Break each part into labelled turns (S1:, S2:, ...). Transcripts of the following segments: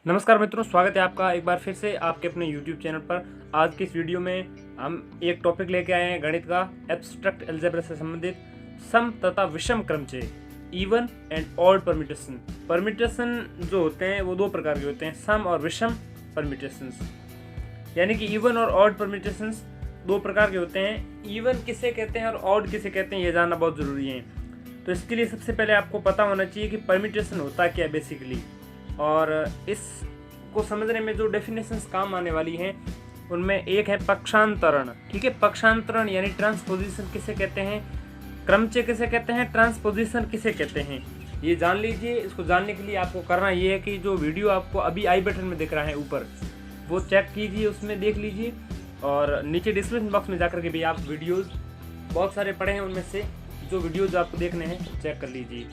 S1: नमस्कार मित्रों, स्वागत है आपका एक बार फिर से आपके अपने YouTube चैनल पर। आज की इस वीडियो में हम एक टॉपिक लेके आए हैं गणित का एब्स्ट्रैक्ट अलजेब्रा से संबंधित सम तथा विषम क्रमचय, even and odd permutation. Permutation जो होते हैं वो दो प्रकार के होते हैं, सम और विषम परम्यूटेशंस। यानी कि इवन और ऑड परम्यूटेशंस दो प्रकार के होते हैं। इवन किसे कहते हैं और ऑड किसे कहते हैं ये जानना बहुत ज़रूरी है। तो इसके लिए सबसे पहले आपको पता होना चाहिए कि परम्यूटेशन होता क्या है बेसिकली, और इसको समझने में जो डेफिनेशंस काम आने वाली हैं उनमें एक है पक्षांतरण। ठीक है, पक्षांतरण यानी ट्रांसपोजिशन किसे कहते हैं, क्रमचय किसे कहते हैं, ट्रांसपोजिशन किसे कहते हैं, ये जान लीजिए। इसको जानने के लिए आपको करना ये है कि जो वीडियो आपको अभी आई बटन में दिख रहा है ऊपर, वो चेक कीजिए, उसमें देख लीजिए, और नीचे डिस्क्रिप्शन बॉक्स में जाकर के भी आप वीडियोज़ बहुत सारे पढ़े हैं, उनमें से जो वीडियोज़ आपको देखने हैं चेक कर लीजिए।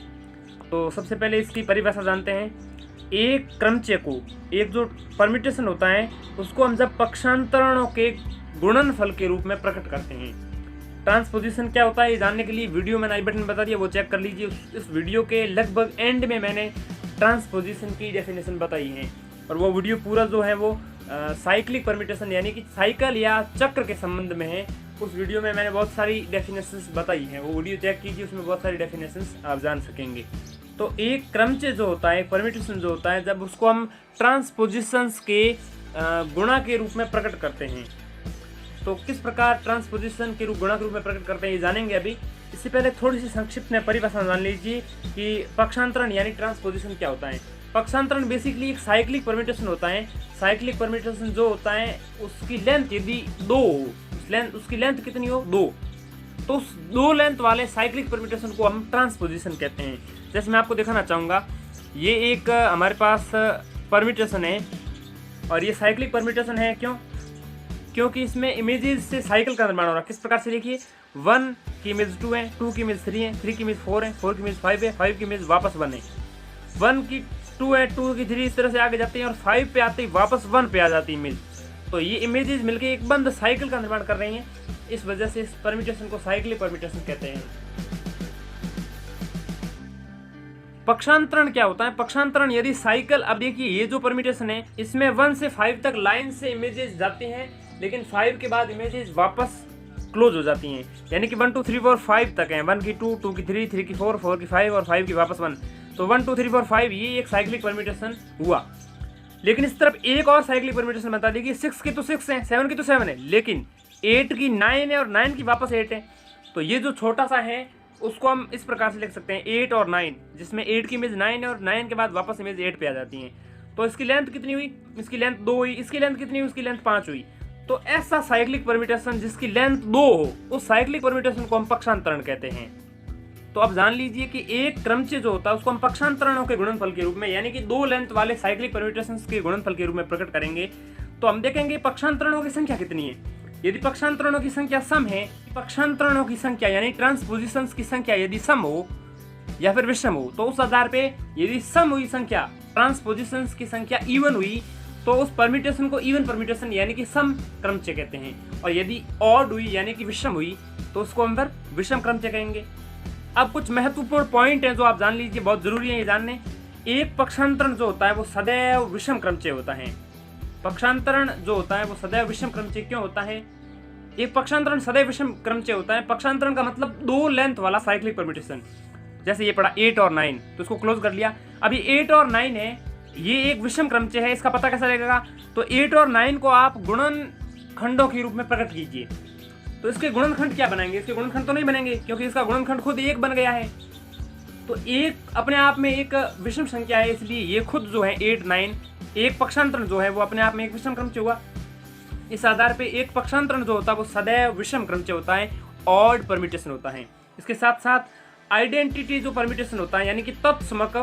S1: तो सबसे पहले इसकी परिभाषा जानते हैं। एक क्रमचय को, एक जो परम्यूटेशन होता है उसको हम जब पक्षांतरणों के गुणनफल के रूप में प्रकट करते हैं। ट्रांसपोजिशन क्या होता है ये जानने के लिए वीडियो मैंने आई बटन में बता दिया, वो चेक कर लीजिए। इस वीडियो के लगभग एंड में मैंने ट्रांसपोजिशन की डेफिनेशन बताई है, और वो वीडियो पूरा जो है वो साइक्लिक परम्यूटेशन यानी कि साइकिल या चक्र के संबंध में है। उस वीडियो में मैंने बहुत सारी डेफिनेशंस बताई हैं, वो वीडियो चेक कीजिए, उसमें बहुत सारी डेफिनेशंस आप जान सकेंगे। तो एक क्रमचय जो होता है, परम्यूटेशन जो होता है, जब उसको हम ट्रांसपोजिशंस के गुणा के रूप में प्रकट करते हैं। तो किस प्रकार ट्रांसपोजिशन के गुणा के रूप में प्रकट करते हैं ये जानेंगे अभी। इससे पहले थोड़ी सी संक्षिप्त में परिभाषा जान लीजिए कि पक्षांतरण यानी ट्रांसपोजिशन क्या होता है। पक्षांतरण बेसिकली एक साइक्लिक परम्यूटेशन होता है। साइक्लिक परम्यूटेशन जो होता है उसकी लेंथ यदि दो हो, उसकी लेंथ कितनी हो, दो, तो उस दो लेंथ वाले साइक्लिक परम्यूटेशन को हम ट्रांसपोजिशन कहते हैं। जैसे मैं आपको दिखाना चाहूँगा, ये एक हमारे पास परम्यूटेशन है, और ये साइक्लिक परम्यूटेशन है। क्योंकि इसमें इमेजेस से साइकिल का निर्माण हो रहा है। किस प्रकार से देखिए, 1 की इमेज 2 है, 2 की इमेज 3 है, 3 की इमेज 4 है, 4 की इमेज 5 है, 5 की इमेज वापस 1 है, 1 की 2 है, 2 की 3, इस तरह से आगे जाते हैं, और 5 पे आते ही वापस 1 पे आ जाती है इमेज। तो ये इमेजेस मिलकर एक बंद साइकिल का निर्माण कर रही हैं। इस वजह से इस परम्यूटेशन को साइक्लिक परम्यूटेशन कहते हैं। पक्षांतरण क्या होता है, पक्षांतरण यदि साइकिल, अब देखिए ये जो परम्यूटेशन है इसमें 1 से 5 तक लाइन से इमेजेस जाती हैं, लेकिन 5 के बाद इमेजेस वापस क्लोज हो जाती हैं। यानी कि 1 2 3 4 5 तक हैं, 1 की 2, 2 की 3, 3 की 4, 4 की 5 और 5 की वापस 1। तो 1 2 3 4 5 ये एक साइक्लिक परम्यूटेशन हुआ। लेकिन इस तरफ एक और साइक्लिक परम्यूटेशन बता दी कि 6 की तो 6 है, 7 की तो 7 है, लेकिन 8 की 9 है और 9 की वापस 8 है। तो ये जो छोटा सा है उसको हम इस प्रकार से लिख सकते हैं 8 और 9, जिसमें 8 की इमेज 9 है और 9 के बाद वापस इमेज 8 पे आ जाती है। तो इसकी लेंथ कितनी हुई, इसकी लेंथ 2 हुई, इसकी लेंथ कितनी हुई, उसकी लेंथ 5 हुई। तो ऐसा साइक्लिक परम्यूटेशन जिसकी लेंथ 2 हो, उस साइक्लिक परम्यूटेशन को हम पक्षांतरण कहते हैं। तो अब जान लीजिए कि एक क्रमचय जो होता है उसको हम पक्षांतरणों के गुणनफल के रूप में, यानी कि 2 लेंथ वाले साइक्लिक परम्यूटेशंस के गुणनफल के रूप में प्रकट करेंगे। तो हम देखेंगे पक्षांतरणों की संख्या कितनी है। यदि पक्षांतरणों की संख्या सम है, पक्षांतरणों की संख्या यानी ट्रांसपोजिशंस की संख्या यदि सम हो या फिर विषम हो, तो उस आधार पे यदि सम हुई संख्या, ट्रांसपोजिशंस की संख्या इवन हुई, तो उस परम्यूटेशन को इवन परम्यूटेशन यानी कि सम क्रमचय कहते हैं। और यदि ऑड हुई यानी कि विषम हुई, तो उसको हम फिर विषम क्रमचय कहेंगे। अब कुछ महत्वपूर्ण पॉइंट हैं जो आप जान लीजिए, बहुत जरूरी है ये जानने। एक पक्षांतरण जो होता है वो सदैव विषम क्रमचय होता है। पक्षांतरण जो होता है वो सदैव विषम क्रमचय क्यों होता है, एक पक्षांतरण सदैव विषम क्रमचय होता है। पक्षांतरण का मतलब 2 लेंथ वाला साइक्लिक परम्यूटेशन। जैसे ये पड़ा 8 और 9, तो इसको क्लोज कर लिया। अभी 8 और 9 है, ये एक विषम क्रमचय है, इसका पता कैसा लगेगा। तो 8 और 9 को आप गुणन खंडों के रूप में प्रकट कीजिए। तो इसके गुणनखंड क्या बनाएंगे, इसके गुणनखंड तो नहीं बनेंगे क्योंकि इसका गुणनखंड खुद 1 बन गया है। तो 1 अपने आप में एक विषम संख्या है, इसलिए ये खुद जो है 8 9 एक पक्षांतरण जो है वो अपने आप में एक विषम क्रमचय हुआ। इस आधार पे एक पक्षांतरण जो होता है वो सदैव विषम क्रमचय होता है, ऑड परम्यूटेशन होता है। इसके साथ साथ आइडेंटिटी जो परम्यूटेशन होता है यानी कि तत्समक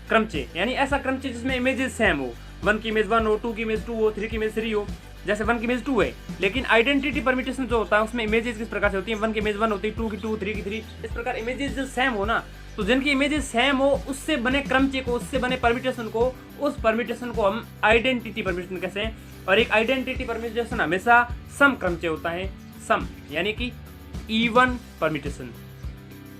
S1: क्रमचय, यानी ऐसा क्रमचय जिसमें इमेजेस सेम हो, 1 की इमेज 1 हो, 2 की इमेज 2 हो, 3 की इमेज 3 हो। जैसे 1 की इमेज 2 है, लेकिन आइडेंटिटी परम्यूटेशन जो होता है उसमें इमेजेस किस प्रकार से होती है, 1 की इमेज 1 होती है, 2 की 2, 3 की 3, इस प्रकार इमेजेस जो सेम हो ना, तो जिनकी इमेजेस सेम हो उससे बने क्रमचय को, उससे बने परम्यूटेशन को, उस परम्यूटेशन को हम आइडेंटिटी परम्यूटेशन कहते हैं। और एक आइडेंटिटी परम्यूटेशन हमेशा सम क्रमचय होता है, सम यानी कि इवन परम्यूटेशन।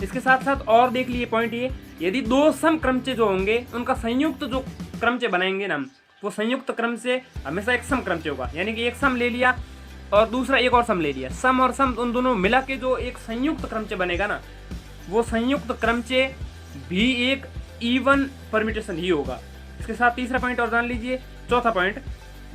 S1: इसके साथ साथ और देख लिए पॉइंट ये, यदि 2 सम क्रमचय जो होंगे उनका संयुक्त जो क्रमचय बनाएंगे ना, वो संयुक्त क्रमचे हमेशा एक सम क्रमचे होगा। यानी कि एक सम ले लिया और दूसरा एक और सम ले लिया, सम और सम उन दोनों मिला के जो एक संयुक्त क्रमचे बनेगा ना, वो संयुक्त क्रमचे भी एक इवन परम्यूटेशन ही होगा। इसके साथ तीसरा पॉइंट और जान लीजिए। चौथा पॉइंट,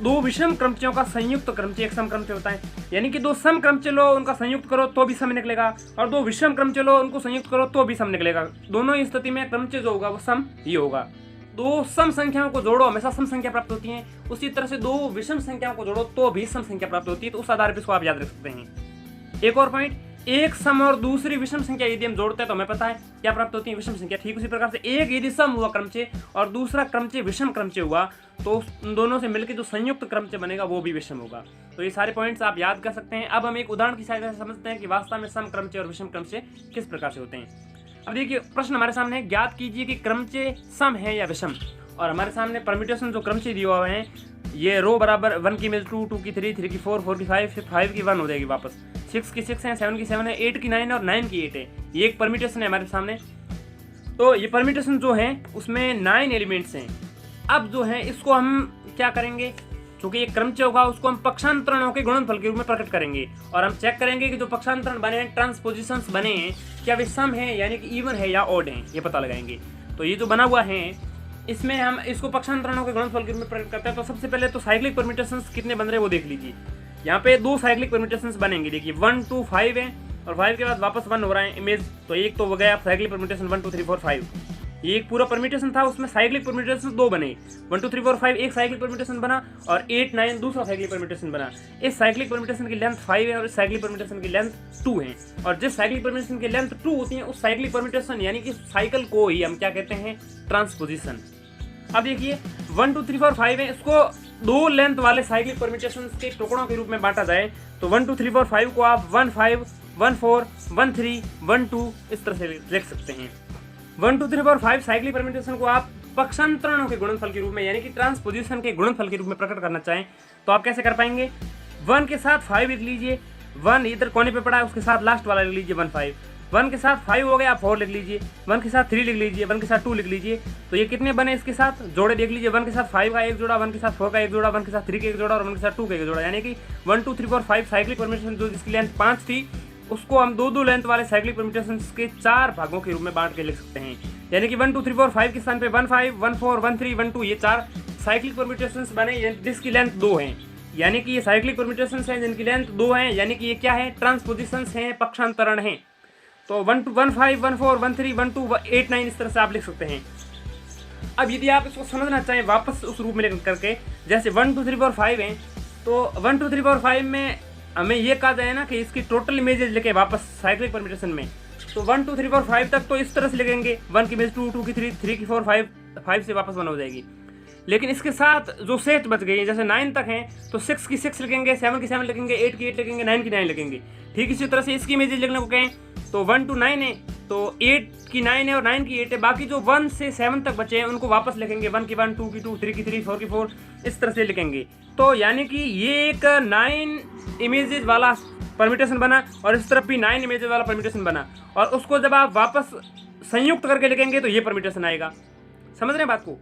S1: दो विषम क्रमचयों का संयुक्त क्रमचे एक सम क्रमचे होता है। यानी कि दो सम क्रमचे लो, उनका संयुक्त करो तो भी सम निकलेगा, और दो विषम क्रमचे लो, उनको संयुक्त करो तो भी सम निकलेगा। दोनों ही स्थिति में क्रमचे जो होगा वो सम ही होगा। दो सम संख्याओं को जोड़ो हमेशा सम संख्या प्राप्त होती है, उसी तरह से दो विषम संख्याओं को जोड़ो तो भी सम संख्या प्राप्त होती है। तो उस आधार पर इसको आप याद रख सकते हैं। एक और पॉइंट, एक सम और दूसरी विषम संख्या यदि हम जोड़ते हैं तो हमें पता है क्या प्राप्त होती है, विषम संख्या। ठीक उसी प्रकार से एक यदि सम हुआ क्रमचे और दूसरा क्रमचे विषम क्रमचे हुआ तो उन दोनों से मिलकर जो संयुक्त क्रमचे बनेगा वो भी विषम होगा। तो ये सारे पॉइंट्स आप याद कर सकते हैं। अब हम एक उदाहरण की सहायता से समझते हैं कि वास्तव में सम क्रमचे और विषम क्रमचे किस प्रकार से होते हैं। अब देखिए प्रश्न हमारे सामने है, ज्ञात कीजिए कि क्रमचे सम है या विषम। और हमारे सामने परम्यूटेशन जो क्रमचे दिए हुए हैं, ये रो बराबर 1 की इमेज 2, 2 की 3, 3 की 4, 4 की 5, 5 की 1 हो जाएगी वापस, 6 की 6 है, 7 की 7 है, 8 की 9 और 9 की 8 है। ये एक परम्यूटेशन है हमारे सामने। तो ये परम्यूटेशन जो है उसमें 9 एलिमेंट्स हैं। अब जो है इसको हम क्या करेंगे, क्योंकि एक क्रमचे होगा उसको हम पक्षांतरणों के गुणनफल के रूप में प्रकट करेंगे और हम चेक करेंगे कि जो पक्षांतरण बने हैं, ट्रांसपोजिशंस बने हैं, क्या वे सम है यानी कि इवन है या ऑड है, ये पता लगाएंगे। तो ये जो बना हुआ है इसमें हम इसको पक्षांतरणों के गुणनफल के रूप में प्रकट करते हैं। तो सबसे पहले तो साइक्लिक परम्यूटेशंस कितने बन रहे हैं वो देख लीजिए। यहाँ पे दो साइक्लिक परम्यूटेशंस बनेंगे, देखिए 1 2 5 है और 5 के बाद वापस 1 हो रहा है इमेज। तो एक तो हो गया साइक्लिक परम्यूटेशन 1 2 3 4 5। ये एक पूरा परम्यूटेशन था, उसमें साइक्लिक परम्यूटेशन दो बने, 1 2 3 4 5 एक साइक्लिक परम्यूटेशन बना और 8 9 दूसरा साइक्लिक परम्यूटेशन बना। इस साइक्लिक परम्यूटेशन की लेंथ 5 है और इस साइक्लिक परम्यूटेशन की लेंथ 2 है। और जिस साइक्लिक परम्यूटेशन की लेंथ 2 होती है उस साइक्लिक परम्यूटेशन यानी कि साइकिल को ही हम क्या कहते हैं, ट्रांसपोजिशन। अब देखिए 1 2 3 4 5 है, इसको दो लेंथ वाले साइक्लिक परम्यूटेशंस के टुकड़ों के रूप में बांटा जाए तो 1 2 3 4 5 को आप 1 5 1 4 1 3 1 2 इस तरह से लिख सकते हैं। 1 2 3 4 5 साइक्लिक परम्यूटेशन को आप पक्षांतरणों के गुणनफल के रूप में यानी कि ट्रांसपोजिशन के गुणनफल के रूप में प्रकट करना चाहें तो आप कैसे कर पाएंगे, 1 के साथ 5 लिख लीजिए, 1 इधर कोने पे पड़ा है उसके साथ लास्ट वाला लिख लीजिए 1 5, 1 के साथ 5 हो गया आप 4 लिख लीजिए, 1 के साथ 3 लिख लीजिए, 1 के साथ 2 लिख लीजिए। तो ये कितने बने इसके साथ जोड़े देख लीजिए, 1 के साथ 5 का एक जोड़ा, 1 के साथ 4 का एक जोड़ा, 1 के साथ 3 का एक जोड़ा और 1 के साथ 2 का एक जोड़ा। यानी कि 1 2 3 4 5 साइक्लिक परम्यूटेशन जो जिसकी लेंथ 5 थी उसको हम दो लेंथ वाले साइक्लिक परम्यूटेशन के 4 भागों के रूप में बांट के लिख सकते हैं। यानी कि 1 2 3 4 5 के स्थान पे 1 5 1 4 1 3 1 2 ये 4 साइक्लिक परम्यूटेशंस बने जिसकी लेंथ 2 है। यानी कि ये साइक्लिक परम्यूटेशंस हैं जिनकी लेंथ 2 है, यानी कि ये क्या है, ट्रांसपोजिशंस हैं, पक्षांतरण हैं। तो 1 2 1 5 1 4 1 3 1 2 8 9 इस तरह से आप लिख सकते हैं। अब यदि आप इसको समझना चाहें वापस उस रूप में लिख करके, जैसे 1 2 3 4 5 हैं तो 1 2 3 4 5 में हमें ये कहा जाए ना कि इसकी टोटल इमेजेस लेके वापस साइक्लिक परम्यूटेशन में, तो 1 2 3 4 5 तक तो इस तरह से लिखेंगे, 1 की इमेज 2 2 की 3 3 की 4 5 5 से वापस 1 हो जाएगी। लेकिन इसके साथ जो सेट बच गई है जैसे 9 तक हैं तो 6 की 6 लिखेंगे, 7 की 7 लिखेंगे, 8 की 8 लिखेंगे, 9 की 9 लिखेंगे। ठीक इसी तरह से इसकी इमेजेस लिखने को कहें तो 1 to 9 है तो 8 की 9 है और 9 की 8 है, बाकी जो 1 से 7 तक बचे हैं उनको वापस लिखेंगे, 1 की 1 2 की 2 3 की 3 4 की 4 इस तरह से लिखेंगे। तो यानी कि ये एक 9 इमेजेस वाला परम्यूटेशन बना और इस तरफ भी 9 इमेजेस वाला परम्यूटेशन बना और उसको जब आप वापस संयुक्त करके लिखेंगे तो ये परम्यूटेशन आएगा। समझ रहे हैं बात को?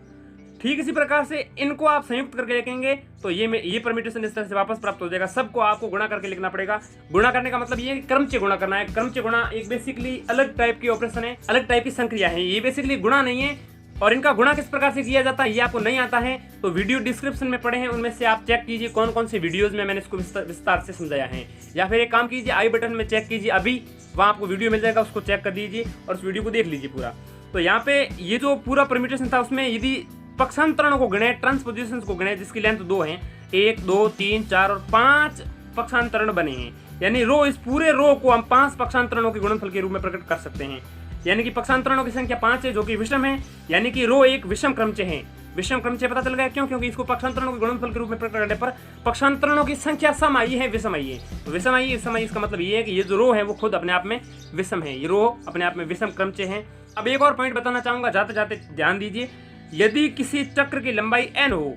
S1: ठीक इसी प्रकार से इनको आप संयुक्त करके लिखेंगे तो ये परम्यूटेशन इस तरह से वापस प्राप्त हो जाएगा। सबको आपको गुणा करके लिखना पड़ेगा। गुणा करने का मतलब ये है कि क्रमचे गुणा करना है। क्रमचे गुणा एक बेसिकली अलग टाइप की ऑपरेशन है, अलग टाइप की संक्रिया है। ये बेसिकली गुणा नहीं है और इनका गुणा किस प्रकार से किया जाता है ये आपको नहीं आता है तो वीडियो डिस्क्रिप्शन में पड़े हैं, उनमें से आप चेक कीजिए कौन कौन से वीडियोज में मैंने इसको विस्तार से समझाया है। या फिर एक काम कीजिए, आई बटन में चेक कीजिए, अभी वहाँ आपको वीडियो मिल जाएगा, उसको चेक कर दीजिए और उस वीडियो को देख लीजिए पूरा। तो यहाँ पे ये जो पूरा परम्यूटेशन था उसमें यदि पक्षांतरणों को गिने, ट्रांसपोजिशंस को गिने जिसकी लेंथ 2 है, 1 2 3 4 और 5 पक्षांतरण बने हैं। यानी रो, इस पूरे रो को हम 5 पक्षांतरणों के गुणनफल के रूप में प्रकट कर सकते हैं। यानी कि पक्षांतरणों की संख्या 5 है जो कि विषम है, यानी कि रो एक विषम क्रमचे है। विषम क्रमचे पता चल गया क्यों? क्योंकि इसको पक्षांतरणों के गुणनफल के रूप में प्रकट करने पर पक्षांतरणों की संख्या सम आई है, विषम आई है। तो विषम आई इसका मतलब ये है कि ये जो रो है वो खुद अपने आप में विषम है, ये रो अपने आप में विषम क्रमचे हैं। अब एक और पॉइंट बताना चाहूंगा, जाते जाते ध्यान दीजिए। यदि किसी चक्र की लंबाई n हो,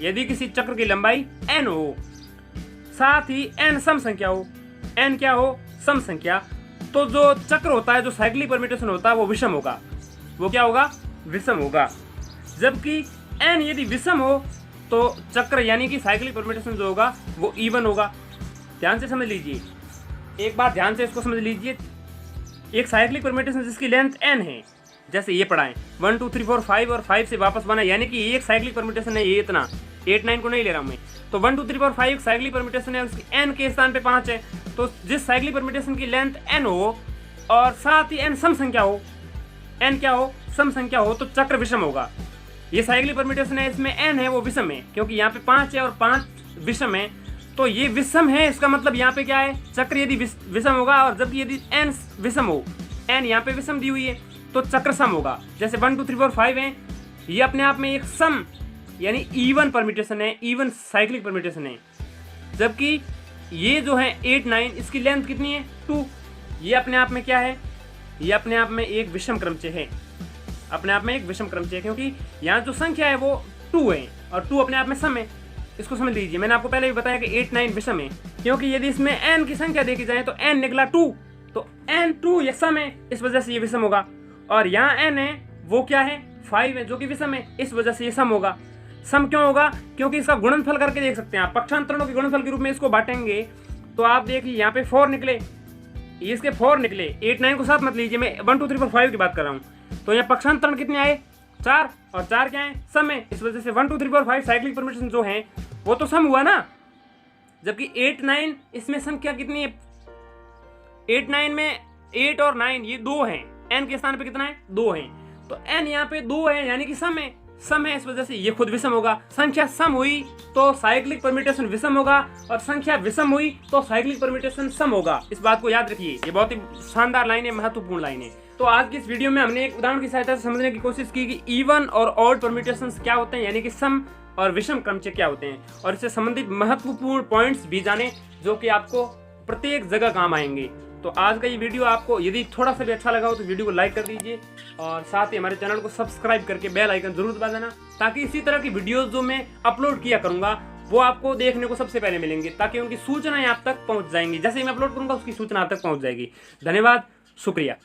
S1: यदि किसी चक्र की लंबाई n हो, साथ ही n सम संख्या हो, n क्या हो? सम संख्या, तो जो चक्र होता है, जो साइक्लिक परम्यूटेशन होता है वो विषम होगा। वो क्या होगा? विषम होगा। जबकि n यदि विषम हो तो चक्र यानी कि साइक्लिक परम्यूटेशन जो होगा वो इवन होगा। ध्यान से समझ लीजिए, एक बात ध्यान से इसको समझ लीजिए। एक साइक्लिक परम्यूटेशन जिसकी लेंथ n है, जैसे ये पढ़ाएं 1 2 3 4 5 और 5 से वापस बना, यानी कि एक साइक्लिक परम्यूटेशन है, ये इतना 8 9 को नहीं ले रहा हूँ मैं। तो 1 2 3 4 5 साइक्लिक परम्यूटेशन है, उसकी n के स्थान पे 5 है। तो जिस साइक्लिक परम्यूटेशन की लेंथ n हो और साथ ही n सम संख्या हो, n क्या हो, सम संख्या हो, तो चक्र विषम होगा। ये साइक्लिक परम्यूटेशन है, इसमें n है वो विषम है, क्योंकि यहाँ पे 5 है और 5 विषम है, तो ये विषम है। इसका मतलब यहाँ पे क्या है, चक्र यदि विषम होगा, और जबकि यदि n विषम हो, n यहाँ पे विषम दी हुई है, तो चक्र सम होगा। जैसे 1 2 3 4 5 है, ये अपने आप में एक सम यानी इवन परम्यूटेशन है, इवन साइक्लिक परम्यूटेशन है। जबकि ये जो है 8 9, इसकी लेंथ कितनी है 2, ये अपने आप में क्या है, ये अपने आप में एक विषम क्रमचय है, अपने आप में एक विषम क्रमचय है, क्योंकि यहाँ जो संख्या है वो 2 है और 2 अपने आप में सम है। इसको समझ लीजिए, मैंने आपको पहले भी बताया कि 8 9 विषम है, क्योंकि यदि इसमें n की संख्या देखी जाए तो n निकला 2, तो n 2 ये सम है, इस वजह से ये विषम होगा। और यहाँ n है वो क्या है 5 है, जो कि विषम है, इस वजह से ये सम होगा। सम क्यों होगा, क्योंकि इसका गुणनफल करके देख सकते हैं आप, पक्षांतरणों के गुणनफल के रूप में इसको बांटेंगे तो आप देखिए यहाँ पे 4 निकले, इसके 4 निकले, 8 9 को साथ मत लीजिए, मैं 1 2 3 4 5 की बात कर रहा हूँ। तो यहाँ पक्षांतरण कितने आए 4, और 4 क्या है सम है, इस वजह से 1 2 3 4 5 साइक्लिक परम्यूटेशन जो है वो तो सम हुआ ना। जबकि 8 9 इसमें संख्या कितनी है, 8 9 में 8 और 9 ये 2 हैं, n के स्थान पे कितना है 2 है, तो n यहाँ पे 2 है यानी कि सम है, सम है, इस वजह से ये खुद विषम होगा। संख्या सम हुई तो साइक्लिक परम्यूटेशन विषम होगा, और संख्या विषम हुई तो साइक्लिक परम्यूटेशन सम होगा। इस बात को याद रखिए, ये बहुत ही शानदार लाइन है, महत्वपूर्ण लाइन है। तो आज की इस वीडियो में हमने एक उदाहरण की सहायता से समझने की कोशिश की कि इवन और ऑड परम्यूटेशंस क्या होते हैं, यानी कि सम और विषम क्रमचय क्या होते हैं, और इससे संबंधित महत्वपूर्ण पॉइंट्स भी जाने जो कि आपको प्रत्येक जगह काम आएंगे। तो आज का ये वीडियो आपको यदि थोड़ा सा भी अच्छा लगा हो तो वीडियो को लाइक कर दीजिए, और साथ ही हमारे चैनल को सब्सक्राइब करके बेल आइकन जरूर दबा देना, ताकि इसी तरह की वीडियोस जो मैं अपलोड किया करूंगा वो आपको देखने को सबसे पहले मिलेंगे, ताकि उनकी सूचनाएं आप तक पहुंच जाएंगी। जैसे ही मैं अपलोड करूंगा उसकी सूचना आप तक पहुंच जाएगी। धन्यवाद, शुक्रिया।